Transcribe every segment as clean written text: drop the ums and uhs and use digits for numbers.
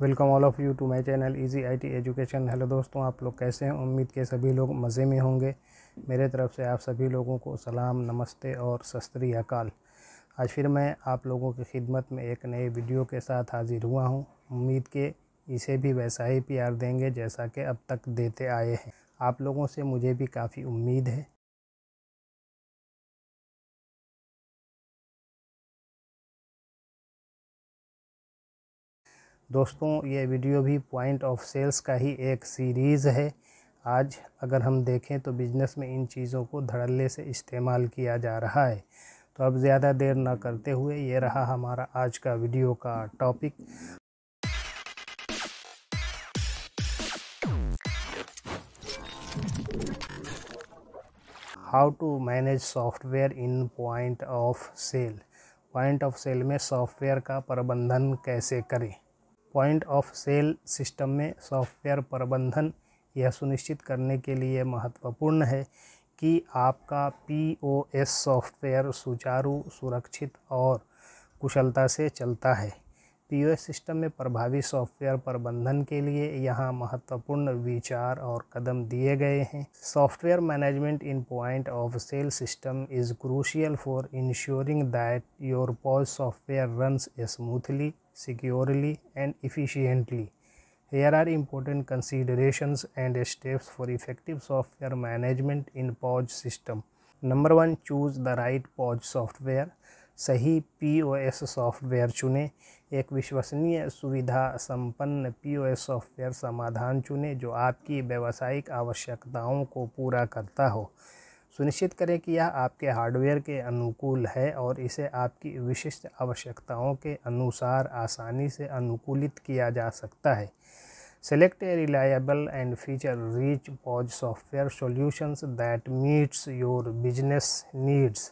Welcome all of you to my channel easy IT education. Hello दोस्तों, आप लोग कैसे हैं? उम्मीद के सभी लोग मज़े में होंगे। मेरे तरफ से आप सभी लोगों को सलाम, नमस्ते और सत श्री अकाल। आज फिर मैं आप लोगों की खिदमत में एक नए वीडियो के साथ हाजिर हुआ हूं। उम्मीद के इसे भी वैसा ही प्यार देंगे जैसा कि अब तक देते आए हैं। आप लोगों से मुझे भी काफ़ी उम्मीद है। दोस्तों, ये वीडियो भी पॉइंट ऑफ सेल्स का ही एक सीरीज़ है। आज अगर हम देखें तो बिज़नेस में इन चीज़ों को धड़ल्ले से इस्तेमाल किया जा रहा है। तो अब ज़्यादा देर न करते हुए ये रहा हमारा आज का वीडियो का topic. How to manage software in point of sale. Point of sale में सॉफ्टवेयर का प्रबंधन कैसे करें। पॉइंट ऑफ सेल सिस्टम में सॉफ्टवेयर प्रबंधन यह सुनिश्चित करने के लिए महत्वपूर्ण है कि आपका POS सॉफ्टवेयर सुचारू, सुरक्षित और कुशलता से चलता है। POS सिस्टम में प्रभावी सॉफ्टवेयर प्रबंधन के लिए यहाँ महत्वपूर्ण विचार और कदम दिए गए हैं। Software management in point of sale system is crucial for ensuring that your POS software runs smoothly, securely and efficiently. Here are important considerations and steps for effective software management in POS system. Number 1, choose the right POS software. सही POS software चुनें। एक विश्वसनीय, सुविधा संपन्न POS software समाधान चुनें जो आपकी व्यावसायिक आवश्यकताओं को पूरा करता हो। सुनिश्चित करें कि यह आपके हार्डवेयर के अनुकूल है और इसे आपकी विशिष्ट आवश्यकताओं के अनुसार आसानी से अनुकूलित किया जा सकता है। Select a reliable and feature-rich POS software solutions that meets your business needs.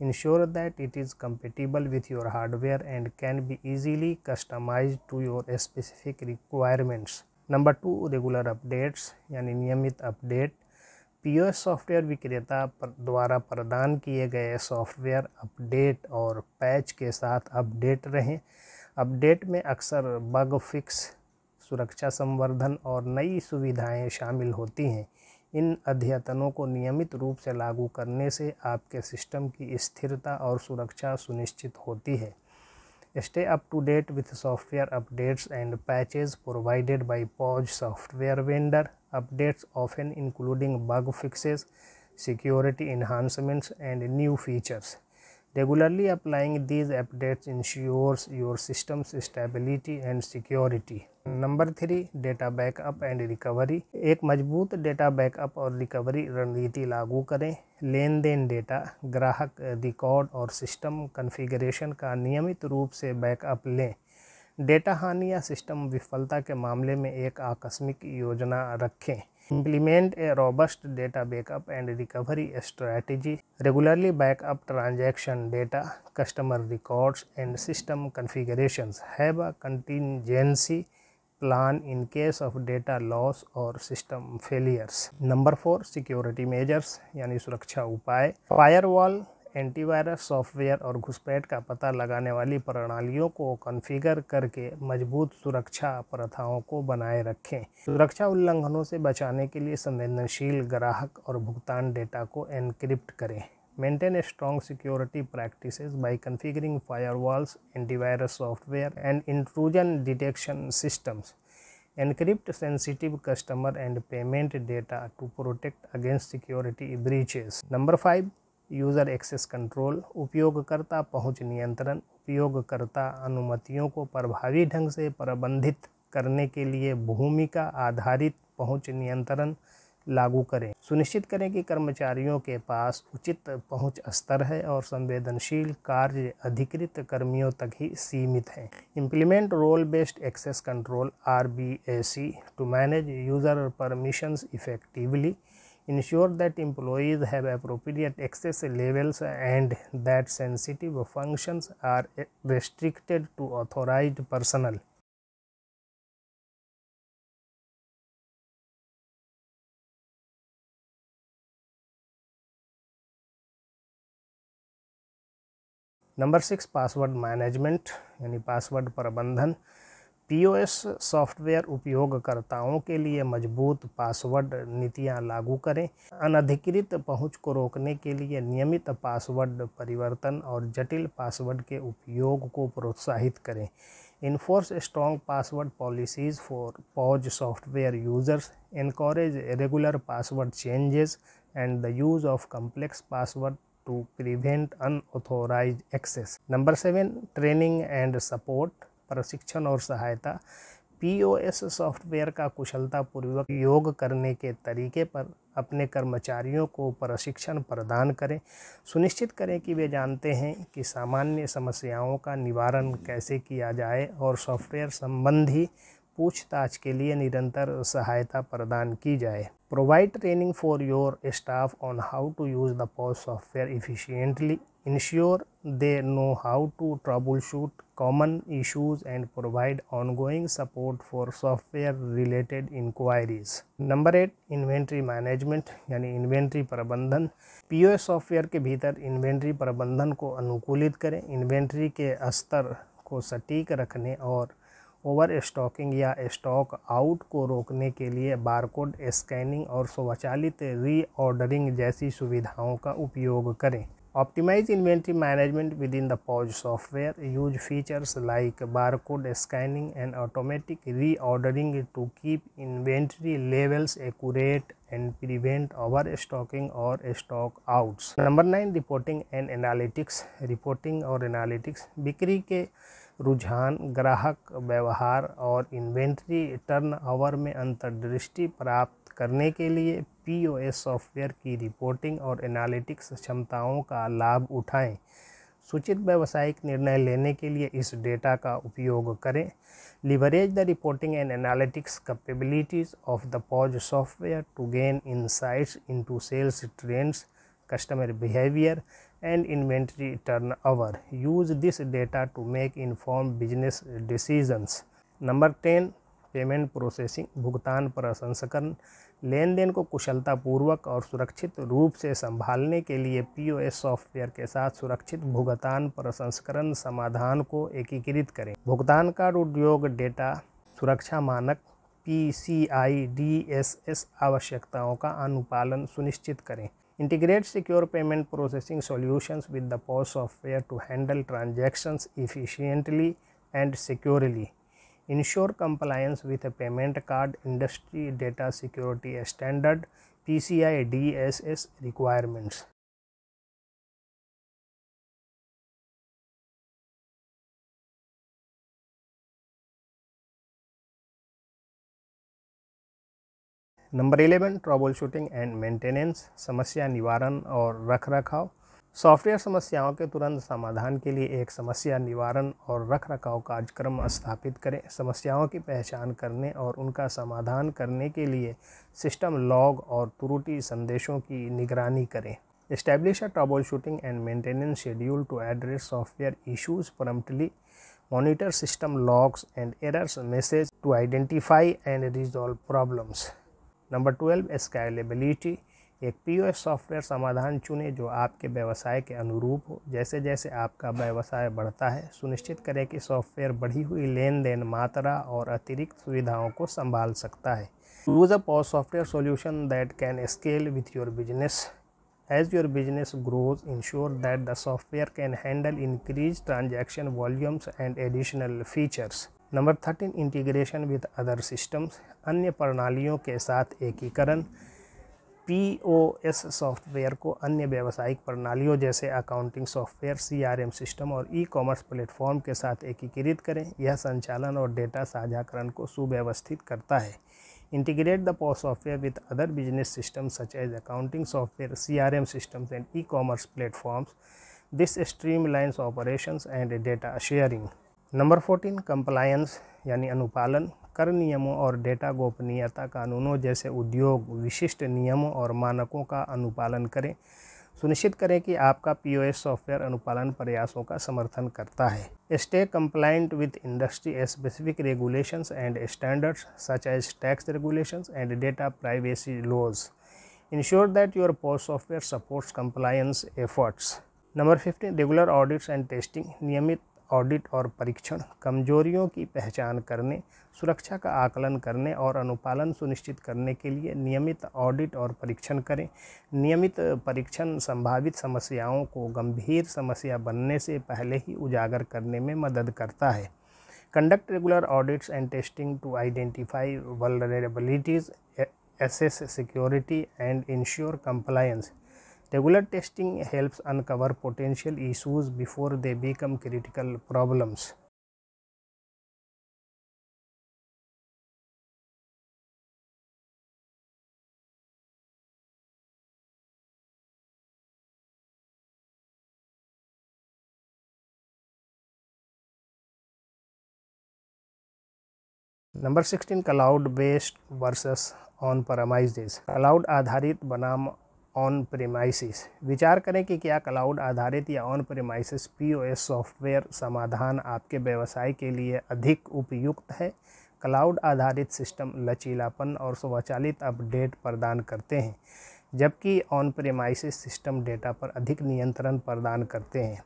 Ensure that it is compatible with your hardware and can be easily customized to your specific requirements. Number 2, regular updates यानी नियमित update. POS software विक्रेता द्वारा प्रदान किए गए software update और patch के साथ अपडेट रहें। अपडेट में अक्सर बग फिक्स, सुरक्षा संवर्धन और नई सुविधाएं शामिल होती हैं। इन अद्यतनों को नियमित रूप से लागू करने से आपके सिस्टम की स्थिरता और सुरक्षा सुनिश्चित होती है। Stay up to date with software updates and patches provided by POS software vendor. Updates often including bug fixes, security enhancements, and new features. Regularly applying these updates ensures your system's stability and security. Number 3, data backup and recovery. एक मजबूत data backup और recovery रणनीति लागू करें। लेन then data, ग्राहक record और system configuration का नियमित रूप से बैकअप लें। डेटा हानि या सिस्टम विफलता के मामले में एक आकस्मिक योजना रखें। Implement a robust data backup and recovery strategy. Regularly backup transaction data, customer records, and system configurations. Have a contingency plan in case of data loss or system failures. Number 4, security measures यानी सुरक्षा उपाय। Firewall, antivirus software और घुसपैठ का पता लगाने वाली प्रणालियों को कॉन्फ़िगर करके मजबूत सुरक्षा प्रथाओं को बनाए रखें। सुरक्षा उल्लंघनों से बचाने के लिए संवेदनशील ग्राहक और भुगतान डेटा को एनक्रिप्ट करें। Maintain strong security practices by configuring firewalls, antivirus software and intrusion detection systems. Encrypt sensitive customer and payment data to protect against security breaches. Number 5, user access control. उपयोगकर्ता पहुंच नियंत्रण। उपयोगकर्ता अनुमतियों को प्रभावी ढंग से प्रबंधित करने के लिए भूमिका आधारित पहुंच नियंत्रण लागू करें। सुनिश्चित करें कि कर्मचारियों के पास उचित पहुंच स्तर है और संवेदनशील कार्य अधिकृत कर्मियों तक ही सीमित हैं। Implement role based access control RBAC to manage user permissions effectively. Ensure that employees have appropriate access levels and that sensitive functions are restricted to authorized personnel. Number 6, password management यानी पासवर्ड प्रबंधन। POS software उपयोगकर्ताओं के लिए मजबूत password नीतियां लागू करें। अनधिकृत पहुंच को रोकने के लिए नियमित पासवर्ड परिवर्तन और जटिल पासवर्ड के उपयोग को प्रोत्साहित करें। Enforce strong password policies for POS software users. Encourage regular password changes and the use of complex password to prevent unauthorized access. Number 7, training and support. प्रशिक्षण और सहायता। पीओएस सॉफ्टवेयर का कुशलतापूर्वक उपयोग करने के तरीके पर अपने कर्मचारियों को प्रशिक्षण प्रदान करें। सुनिश्चित करें कि वे जानते हैं कि सामान्य समस्याओं का निवारण कैसे किया जाए और सॉफ्टवेयर संबंधी पूछताछ के लिए निरंतर सहायता प्रदान की जाए। Provide training for your staff on how to use the POS software efficiently. Ensure they know how to troubleshoot common issues and provide ongoing support for software related inquiries. Number 8, inventory management यानी inventory प्रबंधन। POS software के भीतर inventory प्रबंधन को अनुकूलित करें। Inventory के स्तर को सटीक रखने और ओवर स्टॉकिंग या स्टॉक आउट को रोकने के लिए बारकोड स्कैनिंग और स्वचालित रीऑर्डरिंग जैसी सुविधाओं का उपयोग करें। Optimize inventory management within the POS software. Use features like barcode scanning and automatic reordering to keep inventory levels accurate and prevent overstocking or stock outs. Number 9, reporting and analytics. Reporting और analytics. बिक्री के रुझान, ग्राहक व्यवहार और inventory turnover में अंतर्दृष्टि प्राप्त करने के लिए पीओएस सॉफ्टवेयर की रिपोर्टिंग और एनालिटिक्स क्षमताओं का लाभ उठाएं। सूचित व्यावसायिक निर्णय लेने के लिए इस डेटा का उपयोग करें। Leverage the reporting and analytics capabilities of the POS software to gain insights into sales trends, customer behavior, and inventory turnover. Use this data to make informed business decisions. Number 10, payment processing, भुगतान प्रसंस्करण। लेन then को कुशलतापूर्वक और सुरक्षित रूप से संभालने के लिए पीओएस सॉफ्टवेयर के साथ सुरक्षित भुगतान प्रसंस्करण समाधान को एकीकृत करें। भुगतान कार्ड उद्योग डेटा सुरक्षा मानक PCI DSS आवश्यकताओं का अनुपालन सुनिश्चित करें। Integrate secure payment processing solutions with the POS software to handle transactions efficiently and securely. Ensure compliance with a payment card industry data security standard PCI DSS requirements. Number 11, trouble shooting and maintenance, समस्या निवारण और रखरखाव। Software समस्याओं के तुरंत समाधान के लिए एक समस्या निवारण और रखरखाव कार्यक्रम स्थापित करें। समस्याओं की पहचान करने और उनका समाधान करने के लिए सिस्टम लॉग और त्रुटि संदेशों की निगरानी करें। Establish a troubleshooting and maintenance schedule to address software issues promptly. Monitor system logs and errors message to identify and resolve problems. Number 12, scalability. एक पीओएस सॉफ्टवेयर समाधान चुनें जो आपके व्यवसाय के अनुरूप हो। जैसे जैसे आपका व्यवसाय बढ़ता है, सुनिश्चित करें कि सॉफ्टवेयर बढ़ी हुई लेन देन मात्रा और अतिरिक्त सुविधाओं को संभाल सकता है। Use a POS software solution that can scale with your business. As your business grows, ensure that the software can handle increased transaction volumes and additional features. Number 13, integration with other systems, अन्य प्रणालियों के साथ एकीकरण। POS software को अन्य व्यावसायिक प्रणालियों जैसे अकाउंटिंग सॉफ्टवेयर, CRM सिस्टम और ई-कॉमर्स प्लेटफॉर्म के साथ एकीकृत करें। यह संचालन और डेटा साझाकरण को सुव्यवस्थित करता है। Integrate the POS software with other business systems such as accounting software, CRM systems, and e-commerce platforms. This streamlines operations and data sharing. Number 14, compliance यानी अनुपालन। कर नियमों और डेटा गोपनीयता कानूनों जैसे उद्योग विशिष्ट नियमों और मानकों का अनुपालन करें। सुनिश्चित करें कि आपका पीओएस सॉफ्टवेयर अनुपालन प्रयासों का समर्थन करता है। Stay compliant with industry specific regulations and standards such as tax regulations and data privacy laws. Ensure that your POS software supports compliance efforts. Number 15, regular audits and testing। नियमित audit और परीक्षण, कमजोरियों की पहचान करने, सुरक्षा का आकलन करने और अनुपालन सुनिश्चित करने के लिए नियमित ऑडिट और परीक्षण करें। नियमित परीक्षण संभावित समस्याओं को गंभीर समस्या बनने से पहले ही उजागर करने में मदद करता है। Conduct regular audits and testing to identify vulnerabilities, assess security, and ensure compliance. Regular testing helps uncover potential issues before they become critical problems. Number 16 cloud based versus on premises. Cloud आधारित बनाम on premises. विचार करें कि क्या cloud आधारित या on premises POS software समाधान आपके व्यवसाय के लिए अधिक उपयुक्त है। क्लाउड आधारित सिस्टम लचीलापन और स्वचालित अपडेट प्रदान करते हैं, जबकि ऑन प्रेमाइसिस सिस्टम डेटा पर अधिक नियंत्रण प्रदान करते हैं।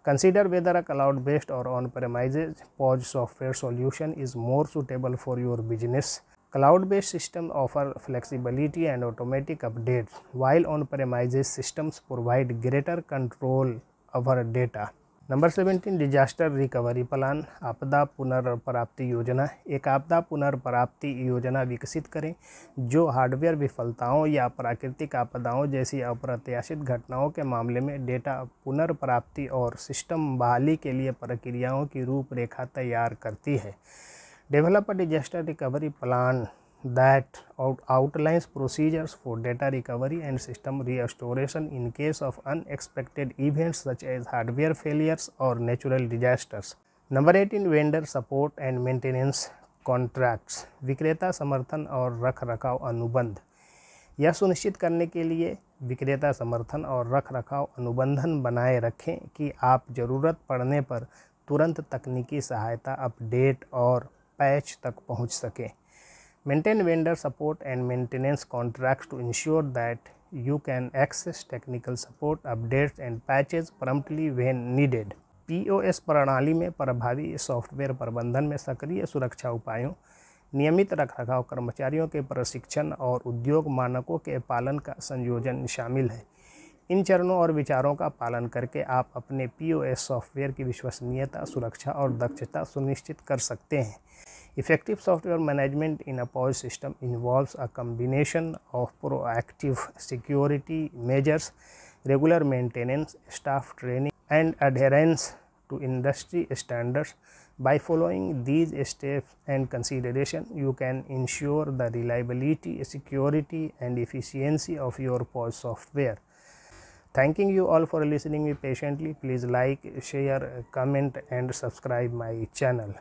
Consider whether a cloud-based or on-premises POS software solution is more suitable for your business. Cloud-based systems offer flexibility and automatic updates, while on-premises systems provide greater control over data. Number 17 disaster recovery plan, आपदा पुनर्प्राप्ति योजना। एक आपदा पुनर्प्राप्ति योजना विकसित करें जो हार्डवेयर विफलताओं या प्राकृतिक आपदाओं जैसी अप्रत्याशित घटनाओं के मामले में डेटा पुनर्प्राप्ति और सिस्टम बहाली के लिए प्रक्रियाओं की रूपरेखा तैयार करती है। Develop a disaster recovery plan that outlines procedures for data recovery and system restoration in case of unexpected events such as hardware failures or natural disasters. Number 18 vendor support and maintenance contracts। विक्रेता समर्थन और रखरखाव अनुबंध। यह सुनिश्चित करने के लिए विक्रेता समर्थन और रखरखाव अनुबंधन बनाए रखें कि आप ज़रूरत पड़ने पर तुरंत तकनीकी सहायता, अपडेट और पैच तक पहुंच सकें। Maintain vendor support and maintenance contracts to ensure that you can access technical support, updates and patches promptly when needed. POS प्रणाली में प्रभावी सॉफ्टवेयर प्रबंधन में सक्रिय सुरक्षा उपायों, नियमित रखरखाव कर्मचारियों के प्रशिक्षण और उद्योग मानकों के पालन का संयोजन शामिल है। इन चरणों और विचारों का पालन करके आप अपने POS सॉफ्टवेयर की विश्वसनीयता, सुरक्षा और दक्षता सुनिश्चित कर सकते हैं। Effective software management in a POS system involves a combination of proactive security measures, regular maintenance, staff training, and adherence to industry standards. By following these steps and consideration, you can ensure the reliability, security, and efficiency of your POS software. Thanking you all for listening me patiently. Please like, share, comment, and subscribe my channel.